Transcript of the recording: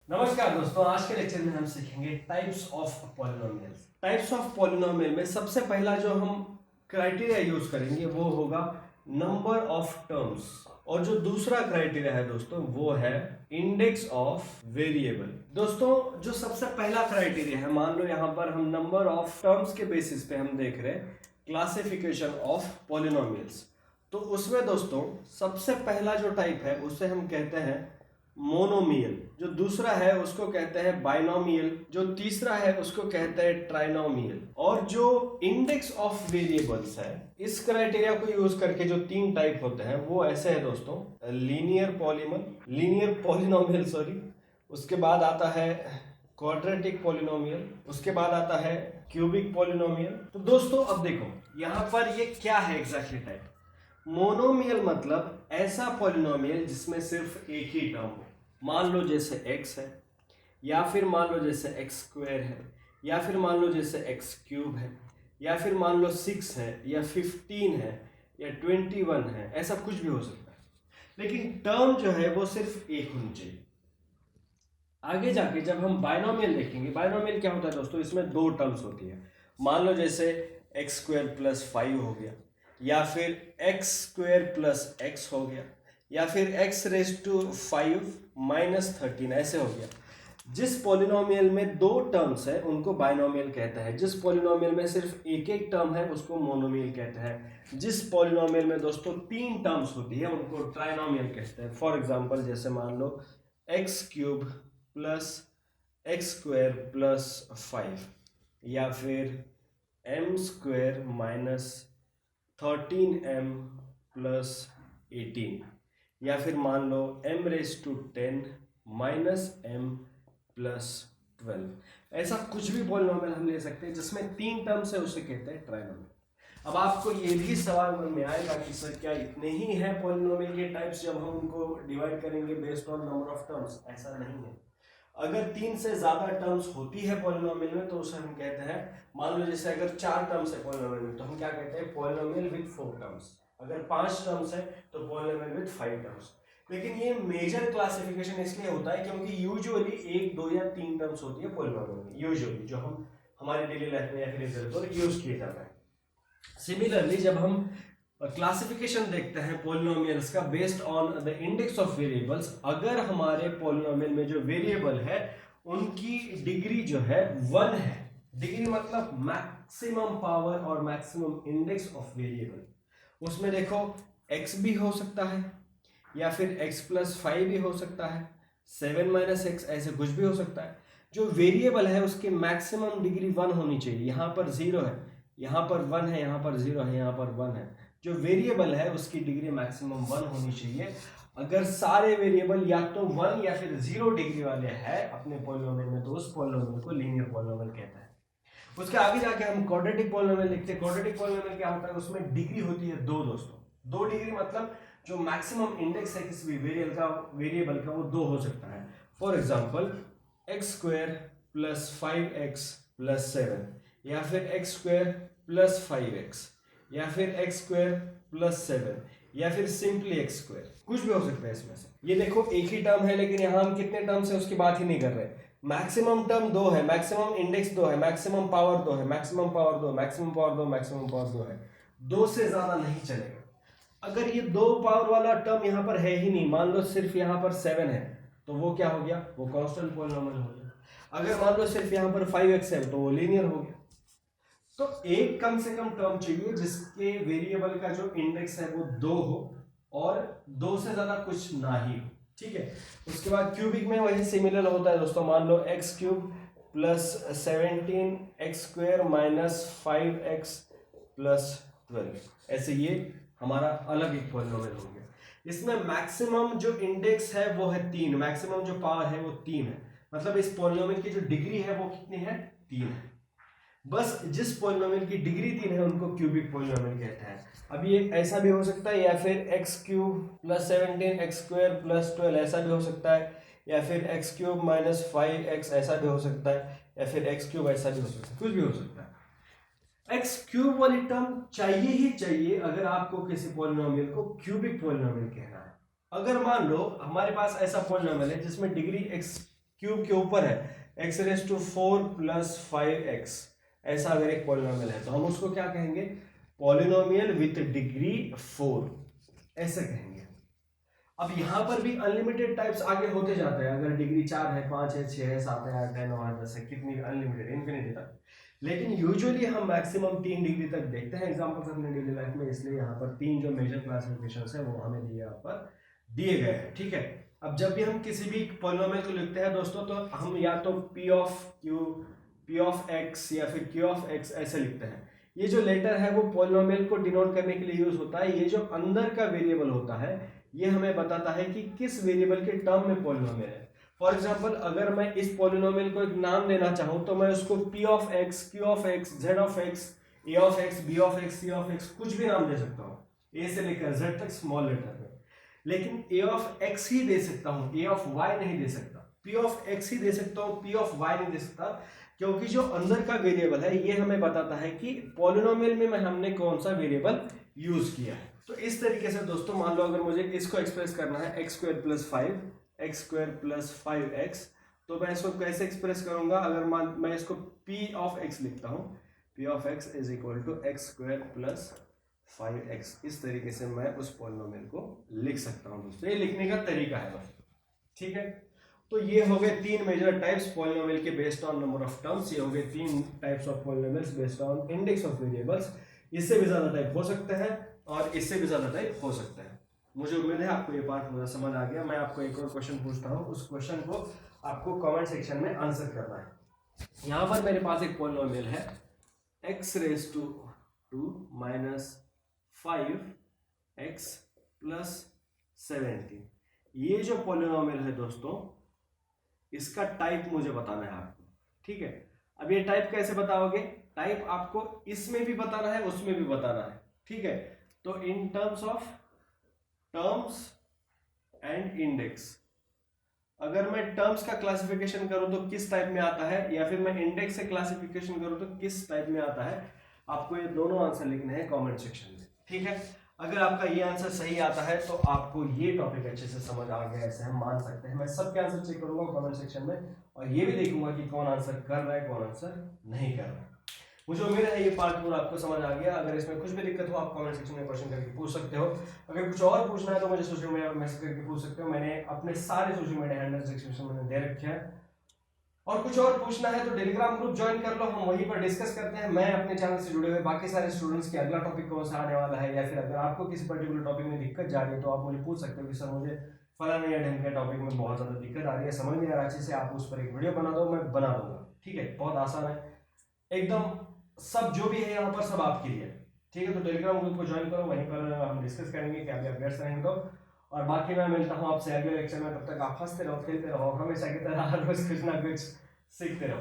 नमस्कार दोस्तों, आज के लेक्चर में हम सीखेंगे types of polynomials. Types of polynomial में सबसे पहला जो हम क्राइटेरिया यूज करेंगे वो होगा नंबर ऑफ टर्म्स, और जो दूसरा क्राइटेरिया है दोस्तों वो है इंडेक्स ऑफ वेरिएबल। दोस्तों जो सबसे पहला क्राइटेरिया है, मान लो यहाँ पर हम नंबर ऑफ टर्म्स के बेसिस पे हम देख रहे हैं क्लासिफिकेशन ऑफ पॉलिनोमियल्स, तो उसमें दोस्तों सबसे पहला जो टाइप है उसे हम कहते हैं मोनोमियल, जो दूसरा है उसको कहते हैं बाइनोमियल, जो तीसरा है उसको कहते हैं ट्राइनोमियल, और जो इंडेक्स ऑफ वेरिएबल्स है इस क्राइटेरिया को यूज करके जो तीन टाइप होते हैं वो ऐसे है दोस्तों, लीनियर पॉलिनोमियल सॉरी, उसके बाद आता है क्वाड्रेटिक पॉलिनोमियल, उसके बाद आता है क्यूबिक पॉलिनोमियल। तो दोस्तों अब देखो यहाँ पर ये क्या है एग्जैक्टली टाइप। मोनोमियल मतलब ऐसा पॉलिनोमियल जिसमें सिर्फ एक ही टर्म हो, मान लो जैसे x है, या फिर मान लो जैसे x स्क्वायर है, या फिर मान लो जैसे x क्यूब है, या फिर मान लो 6 है, या 15 है, या 21 है, ऐसा कुछ भी हो सकता है, लेकिन टर्म जो है वो सिर्फ एक होनी चाहिए। आगे जाके जब हम बाइनोमियल देखेंगे, बाइनोमियल क्या होता है दोस्तों, इसमें दो टर्म्स होती है, मान लो जैसे x स्क्वायर प्लस 5 हो गया, या फिर x स्क्वायर प्लस x हो गया, या फिर x रेज टू 5 माइनस 13, ऐसे हो गया। जिस पॉलिनोमियल में दो टर्म्स है उनको बाइनोमियल कहता है, जिस पॉलिनोमियल में सिर्फ एक एक टर्म है उसको मोनोमियल कहता है, जिस पॉलिनोमियल में दोस्तों तीन टर्म्स होती है उनको ट्राइनोमियल कहते हैं। फॉर एग्जांपल जैसे मान लो x cube plus x square plus 5, या फिर m square minus 13m plus 18, या फिर मान लो m raise to 10 minus m plus 12। ऐसा कुछ भी पॉलिनोमियल हम ले सकते हैं जिसमें तीन टर्म्स है उसे कहते हैं ट्राइनोमियल। अब आपको ये भी सवाल मन में आएगा कि सर क्या इतने ही है पॉलिनोमियल के टाइप्स जब हम उनको डिवाइड करेंगे based on number of terms? ऐसा नहीं है। अगर तीन से ज्यादा टर्म्स होती है पॉलिनोमियल में तो उसे हम कहते हैं, मान लो जैसे अगर 4 टर्म्स है पॉलिनोमियल में तो हम क्या कहते हैं, पॉलिनोमियल विद 4 टर्म्स। अगर 5 टर्म्स है तो पॉलिनोमियल विद 5 टर्म्स। लेकिन ये मेजर क्लासिफिकेशन इसलिए होता है क्योंकि यूजुअली 1, 2 या 3 टर्म्स होती है पॉलिनोमियल में, यूजुअली जो हम हमारे डेली लाइफ में या फिर इधर उधर यूज किए जाता है। सिमिलरली जब हम क्लासिफिकेशन देखते हैं पॉलिनोमियल्स का based on the index of variables, अगर हमारे पॉलिनोमियल में जो वेरिएबल है उनकी डिग्री जो है 1 है, डिग्री मतलब मैक्सिमम पावर और मैक्सिमम इंडेक्स ऑफ वेरिएबल, उसमें देखो x भी हो सकता है, या फिर x प्लस 5 भी हो सकता है, 7 माइनस x, ऐसे कुछ भी हो सकता है। जो वेरिएबल है उसकी मैक्सिमम डिग्री 1 होनी चाहिए। यहाँ पर 0 है, यहाँ पर 1 है, यहाँ पर 0 है, यहाँ पर 1 है। जो वेरिएबल है उसकी डिग्री मैक्सिमम 1 होनी चाहिए। अगर सारे वेरिएबल या तो 1 या फिर 0 डिग्री वाले हैं अपने पॉलिनोमियल में तो उस पॉलिनोमियल को लीनियर पॉलिनोमियल कहता है। उसके आगे जाके हम क्वाड्रेटिक पॉलिनोमियल लिखते हैं। क्वाड्रेटिक पॉलिनोमियल क्या होता है, उसमें डिग्री होती है 2 दोस्तों। 2 डिग्री मतलब जो मैक्सिमम इंडेक्स है किसी भी वेरिएबल का वो 2 हो सकता है। For example x square plus 5x plus 7, या फिर एक्स स्क्वायर प्लस 5x, या फिर एक्स स्क्वायर प्लस 7, या फिर सिंपली एक्स स्क्वायर, कुछ भी हो सकता है इसमें से। ये देखो एक ही टर्म है लेकिन यहाँ हम कितने टर्म्स है उसकी बात ही नहीं कर रहे। मैक्सिमम टर्म 2 है, मैक्सिमम इंडेक्स 2 है, मैक्सिमम पावर 2 है, maximum power 2, maximum power 2, maximum power 2 है। 2 से ज्यादा नहीं चलेगा। अगर ये 2 पावर वाला टर्म यहाँ पर है ही नहीं, मान लो सिर्फ यहाँ पर 7 है तो वो क्या हो गया, वो कांस्टेंट पॉलिनोमियल हो गया। अगर मान लो सिर्फ यहाँ पर 5x है तो वो लीनियर हो गया। तो एक कम से कम टर्म चाहिए जिसके वेरिएबल का जो इंडेक्स है वो 2 हो और 2 से ज्यादा कुछ ना ही हो, ठीक है। उसके बाद क्यूबिक में वही सिमिलर होता है दोस्तों। मान लो x cube plus 17 x square minus 5x plus 12, ऐसे ये हमारा अलग एक पॉलिनोमियल हो गया। इसमें मैक्सिमम जो इंडेक्स है वो है 3, मैक्सिमम जो पावर है वो 3 है, मतलब इस पॉलिनोमियल की जो डिग्री है वो कितनी है, 3 है। बस जिस पॉलिनोमियल की डिग्री 3 है उनको क्यूबिक पॉलिनोमियल कहते हैं। अब ये ऐसा भी हो सकता है, या फिर x cube plus 17 x square plus 12, ऐसा भी हो सकता है, या फिर एक्स क्यूब माइनस 5x, ऐसा भी हो सकता है, या फिर एक्स क्यूब, ऐसा भी हो सकता है, कुछ भी हो सकता है। एक्स क्यूब वाली टर्म चाहिए ही चाहिए अगर आपको किसी पॉलिनोमियल को क्यूबिक पॉलिनोमियल कहना है। अगर मान लो हमारे पास ऐसा पॉलिनोमियल है जिसमें डिग्री x क्यूब के ऊपर है x raise to 4 plus 5x, ऐसा अगर एक पॉलिनोमियल है तो हम उसको क्या कहेंगे, पॉलिनोमियल विथ डिग्री 4 ऐसे कहेंगे। अब यहां पर भी अनलिमिटेड टाइप्स आगे होते जाते हैं, अगर डिग्री 4 है, 5 है, 6 है, 7 है, 8 है, 9 है, 10 है, कितनी अनलिमिटेड, इन्फिनिटी तक। लेकिन यूजुअली हम मैक्सिमम 3 डिग्री तक देखते हैं एग्जांपल्स अपने डेली लाइफ में, इसलिए यहाँ पर 3 जो मेजर क्लासिफिकेशंस है वो हमें दिए यहाँ पर दिए गए हैं, ठीक है। अब जब भी हम किसी भी पॉलिनोमियल को लिखते हैं दोस्तों, तो हम या तो p ऑफ x या फिर q ऑफ x ऐसे लिखते हैं। ये जो लेटर है वो पॉलिनोमियल को डिनोट करने के लिए यूज होता है। ये जो अंदर का वेरिएबल होता है ये हमें बताता है कि किस वेरिएबल के टर्म में पॉलिनोमियल है। फॉर एग्जांपल अगर मैं इस पॉलिनोमियल को एक नाम देना चाहूं तो मैं उसको p of x, q of x, z of x, a of x, b of x, c of x कुछ भी नाम दे सकता हूं, a से लेकर z तक स्मॉल लेटर में। लेकिन a ऑफ x ही दे सकता हूं, a ऑफ y नहीं दे सकता। p ऑफ x ही दे सकता हूं, p ऑफ y नहीं दे सकता, क्योंकि जो अंदर का वेरिएबल है ये हमें बताता है कि पॉलिनोमियल में हमने कौन सा वेरिएबल यूज किया है। तो इस तरीके से दोस्तों मान लो अगर मुझे इसको एक्सप्रेस करना है x square plus 5 x square plus 5x, तो मैं इसको कैसे एक्सप्रेस करूंगा, अगर मैं इसको p ऑफ x लिखता हूं, p of x is equal to x square plus 5x, इस तरीके से मैं उस पॉलिनोमियल को लिख सकता हूं दोस्तों। ये लिखने का तरीका है बस, ठीक है। तो ये हो गए 3 मेजर टाइप्स पॉलिनोमियल के based on number of terms. ये हो गए 3 types of polynomials based on index of variables. इससे भी ज्यादा टाइप हो सकते हैं और इससे भी ज्यादा टाइप हो सकते हैं। मुझे उम्मीद है आपको ये पार्ट पूरा समझ आ गया। मैं आपको एक और क्वेश्चन पूछता हूँ, उस क्वेश्चन को आपको कमेंट सेक्शन में आंसर करना है। यहाँ पर मेरे पास एक पॉलिनोमियल है x raise to 2 minus 5x plus 17। ये जो पॉलिनोमियल है दोस्तों, इसका टाइप मुझे बताना है आपको, ठीक है। अब ये टाइप कैसे बताओगे, टाइप आपको इसमें भी बताना है उसमें भी बताना है, ठीक है। तो in terms of terms and index, अगर मैं टर्म्स का क्लासिफिकेशन करूं तो किस टाइप में आता है, या फिर मैं इंडेक्स से क्लासिफिकेशन करूं तो किस टाइप में आता है, आपको ये दोनों आंसर लिखने हैं कमेंट सेक्शन में, ठीक है। अगर आपका ये आंसर सही आता है तो आपको ये टॉपिक अच्छे से समझ आ गया, ऐसे हम मान सकते हैं। मैं सबके आंसर चेक करूंगा कमेंट सेक्शन में और ये भी देखूंगा कि कौन आंसर कर रहा है कौन आंसर नहीं कर रहा है। मुझे उम्मीद है ये पार्ट पूरा आपको समझ आ गया। अगर इसमें कुछ भी दिक्कत हो आप कमेंट सेक्शन में क्वेश्चन करके पूछ सकते हो। अगर कुछ और पूछना है तो मुझे सोशल मीडिया पर मैसेज करके पूछ सकते हो। मैंने अपने सारे सोशल मीडिया हैंडल्स डिस्क्रिप्शन में दे रखे हैं। और कुछ और पूछना है तो टेलीग्राम ग्रुप ज्वाइन कर लो, हम वहीं पर डिस्कस करते हैं। मैं अपने चैनल से जुड़े हुए बाकी सारे स्टूडेंट्स के अगला टॉपिक कौन सा आने वाला है, या फिर अगर आपको किसी पर्टिकुलर टॉपिक में दिक्कत जा रही है तो आप मुझे पूछ सकते हो कि सर मुझे फलाना या ढंग के टॉपिक में बहुत ज्यादा दिक्कत आ रही है, समझ नहीं आ रहा अच्छे से, आप उस पर एक वीडियो बना दो, मैं बना दूंगा, ठीक है। बहुत आसान है एकदम, सब जो भी है यहाँ पर सब आपके लिए, ठीक है। तो टेलीग्राम ग्रुप को ज्वाइन करो, वहीं पर हम डिस्कस करेंगे क्या भी अपडेट्स रहेंगे तो। और बाकी मैं मिलता हूँ आपसे अगले लेक्चर में, तब तक आप हंसते रहो, खेलते रहो, हमेशा की तरह हर रोज कुछ ना कुछ सीखते रहो।